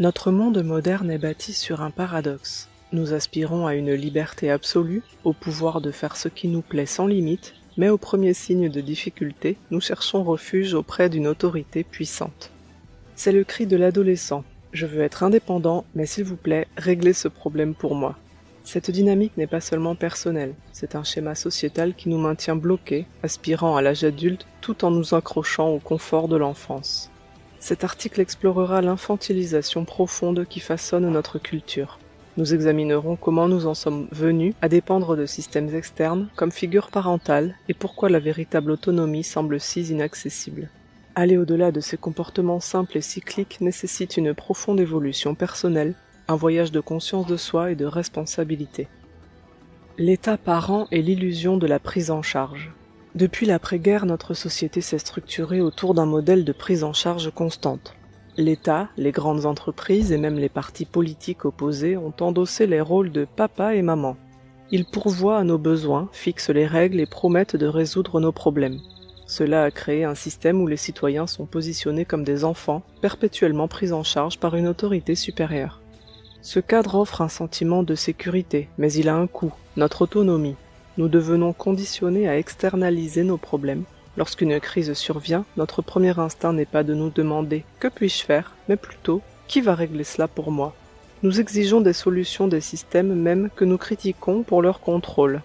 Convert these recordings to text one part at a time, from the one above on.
Notre monde moderne est bâti sur un paradoxe. Nous aspirons à une liberté absolue, au pouvoir de faire ce qui nous plaît sans limite, mais au premier signe de difficulté, nous cherchons refuge auprès d'une autorité puissante. C'est le cri de l'adolescent. Je veux être indépendant, mais s'il vous plaît, réglez ce problème pour moi. Cette dynamique n'est pas seulement personnelle, c'est un schéma sociétal qui nous maintient bloqués, aspirant à l'âge adulte tout en nous accrochant au confort de l'enfance. Cet article explorera l'infantilisation profonde qui façonne notre culture. Nous examinerons comment nous en sommes venus à dépendre de systèmes externes comme figure parentale et pourquoi la véritable autonomie semble si inaccessible. Aller au-delà de ces comportements simples et cycliques nécessite une profonde évolution personnelle, un voyage de conscience de soi et de responsabilité. L'état parent est l'illusion de la prise en charge. Depuis l'après-guerre, notre société s'est structurée autour d'un modèle de prise en charge constante. L'État, les grandes entreprises et même les partis politiques opposés ont endossé les rôles de papa et maman. Ils pourvoient à nos besoins, fixent les règles et promettent de résoudre nos problèmes. Cela a créé un système où les citoyens sont positionnés comme des enfants, perpétuellement pris en charge par une autorité supérieure. Ce cadre offre un sentiment de sécurité, mais il a un coût, notre autonomie. Nous devenons conditionnés à externaliser nos problèmes. Lorsqu'une crise survient, notre premier instinct n'est pas de nous demander « que puis-je faire ?», mais plutôt « qui va régler cela pour moi ?» Nous exigeons des solutions des systèmes même que nous critiquons pour leur contrôle.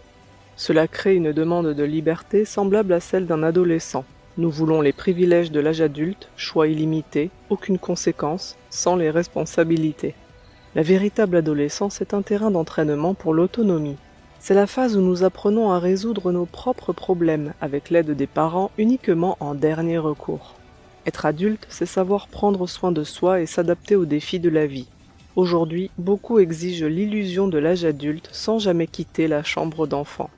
Cela crée une demande de liberté semblable à celle d'un adolescent. Nous voulons les privilèges de l'âge adulte, choix illimité, aucune conséquence, sans les responsabilités. La véritable adolescence est un terrain d'entraînement pour l'autonomie. C'est la phase où nous apprenons à résoudre nos propres problèmes avec l'aide des parents uniquement en dernier recours. Être adulte, c'est savoir prendre soin de soi et s'adapter aux défis de la vie. Aujourd'hui, beaucoup exigent l'illusion de l'âge adulte sans jamais quitter la chambre d'enfant.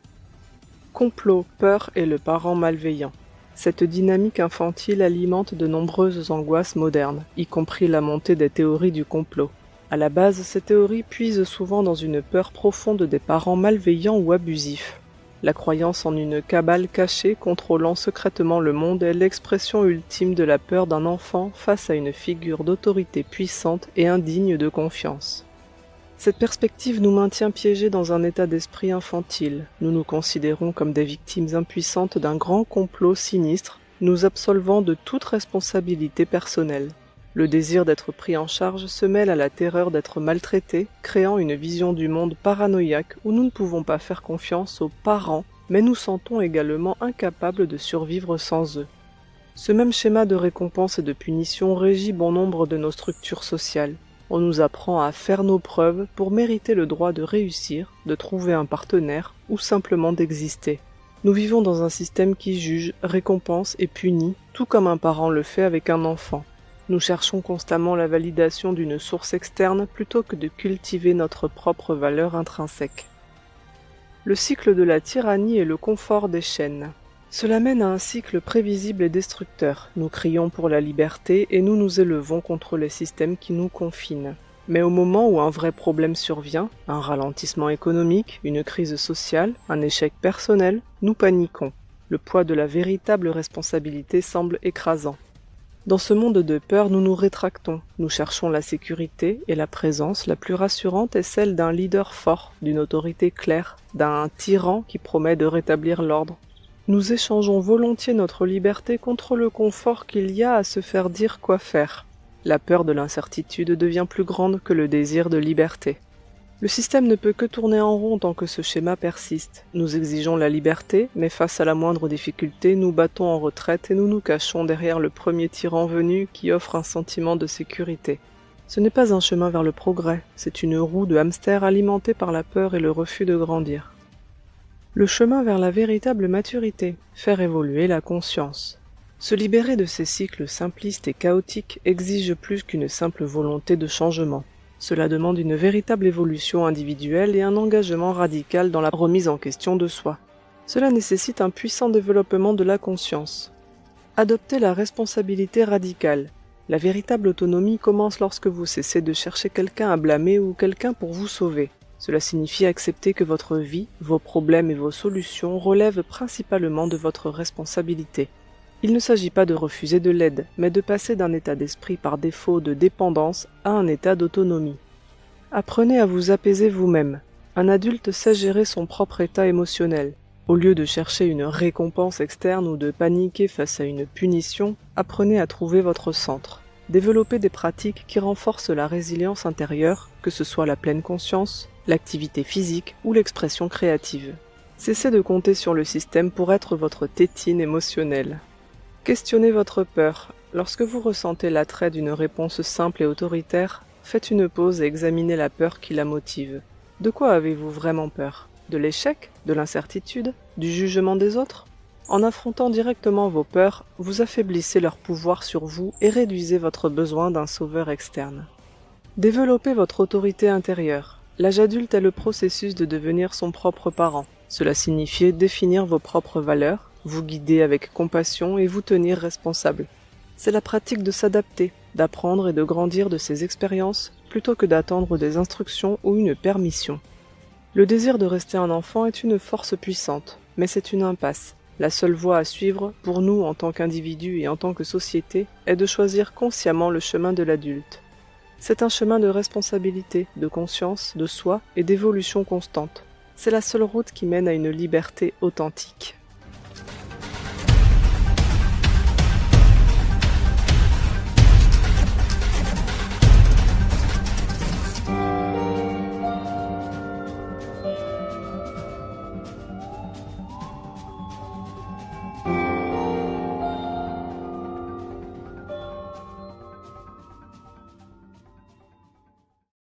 Complot, peur et le parent malveillant. Cette dynamique infantile alimente de nombreuses angoisses modernes, y compris la montée des théories du complot. À la base, ces théories puisent souvent dans une peur profonde des parents malveillants ou abusifs. La croyance en une cabale cachée contrôlant secrètement le monde est l'expression ultime de la peur d'un enfant face à une figure d'autorité puissante et indigne de confiance. Cette perspective nous maintient piégés dans un état d'esprit infantile. Nous nous considérons comme des victimes impuissantes d'un grand complot sinistre, nous absolvant de toute responsabilité personnelle. Le désir d'être pris en charge se mêle à la terreur d'être maltraité, créant une vision du monde paranoïaque où nous ne pouvons pas faire confiance aux parents, mais nous sentons également incapables de survivre sans eux. Ce même schéma de récompense et de punition régit bon nombre de nos structures sociales. On nous apprend à faire nos preuves pour mériter le droit de réussir, de trouver un partenaire ou simplement d'exister. Nous vivons dans un système qui juge, récompense et punit, tout comme un parent le fait avec un enfant. Nous cherchons constamment la validation d'une source externe plutôt que de cultiver notre propre valeur intrinsèque. Le cycle de la tyrannie et le confort des chaînes. Cela mène à un cycle prévisible et destructeur. Nous crions pour la liberté et nous nous élevons contre les systèmes qui nous confinent. Mais au moment où un vrai problème survient, un ralentissement économique, une crise sociale, un échec personnel, nous paniquons. Le poids de la véritable responsabilité semble écrasant. Dans ce monde de peur, nous nous rétractons. Nous cherchons la sécurité et la présence la plus rassurante est celle d'un leader fort, d'une autorité claire, d'un tyran qui promet de rétablir l'ordre. Nous échangeons volontiers notre liberté contre le confort qu'il y a à se faire dire quoi faire. La peur de l'incertitude devient plus grande que le désir de liberté. Le système ne peut que tourner en rond tant que ce schéma persiste. Nous exigeons la liberté, mais face à la moindre difficulté, nous battons en retraite et nous nous cachons derrière le premier tyran venu qui offre un sentiment de sécurité. Ce n'est pas un chemin vers le progrès, c'est une roue de hamster alimentée par la peur et le refus de grandir. Le chemin vers la véritable maturité, faire évoluer la conscience. Se libérer de ces cycles simplistes et chaotiques exige plus qu'une simple volonté de changement. Cela demande une véritable évolution individuelle et un engagement radical dans la remise en question de soi. Cela nécessite un puissant développement de la conscience. Adopter la responsabilité radicale. La véritable autonomie commence lorsque vous cessez de chercher quelqu'un à blâmer ou quelqu'un pour vous sauver. Cela signifie accepter que votre vie, vos problèmes et vos solutions relèvent principalement de votre responsabilité. Il ne s'agit pas de refuser de l'aide, mais de passer d'un état d'esprit par défaut de dépendance à un état d'autonomie. Apprenez à vous apaiser vous-même. Un adulte sait gérer son propre état émotionnel. Au lieu de chercher une récompense externe ou de paniquer face à une punition, apprenez à trouver votre centre. Développez des pratiques qui renforcent la résilience intérieure, que ce soit la pleine conscience, l'activité physique ou l'expression créative. Cessez de compter sur le système pour être votre tétine émotionnelle. Questionnez votre peur. Lorsque vous ressentez l'attrait d'une réponse simple et autoritaire, faites une pause et examinez la peur qui la motive. De quoi avez-vous vraiment peur? De l'échec? De l'incertitude? Du jugement des autres? En affrontant directement vos peurs, vous affaiblissez leur pouvoir sur vous et réduisez votre besoin d'un sauveur externe. Développez votre autorité intérieure. L'âge adulte est le processus de devenir son propre parent. Cela signifie définir vos propres valeurs, vous guider avec compassion et vous tenir responsable. C'est la pratique de s'adapter, d'apprendre et de grandir de ses expériences plutôt que d'attendre des instructions ou une permission. Le désir de rester un enfant est une force puissante, mais c'est une impasse. La seule voie à suivre, pour nous en tant qu'individus et en tant que société, est de choisir consciemment le chemin de l'adulte. C'est un chemin de responsabilité, de conscience, de soi et d'évolution constante. C'est la seule route qui mène à une liberté authentique.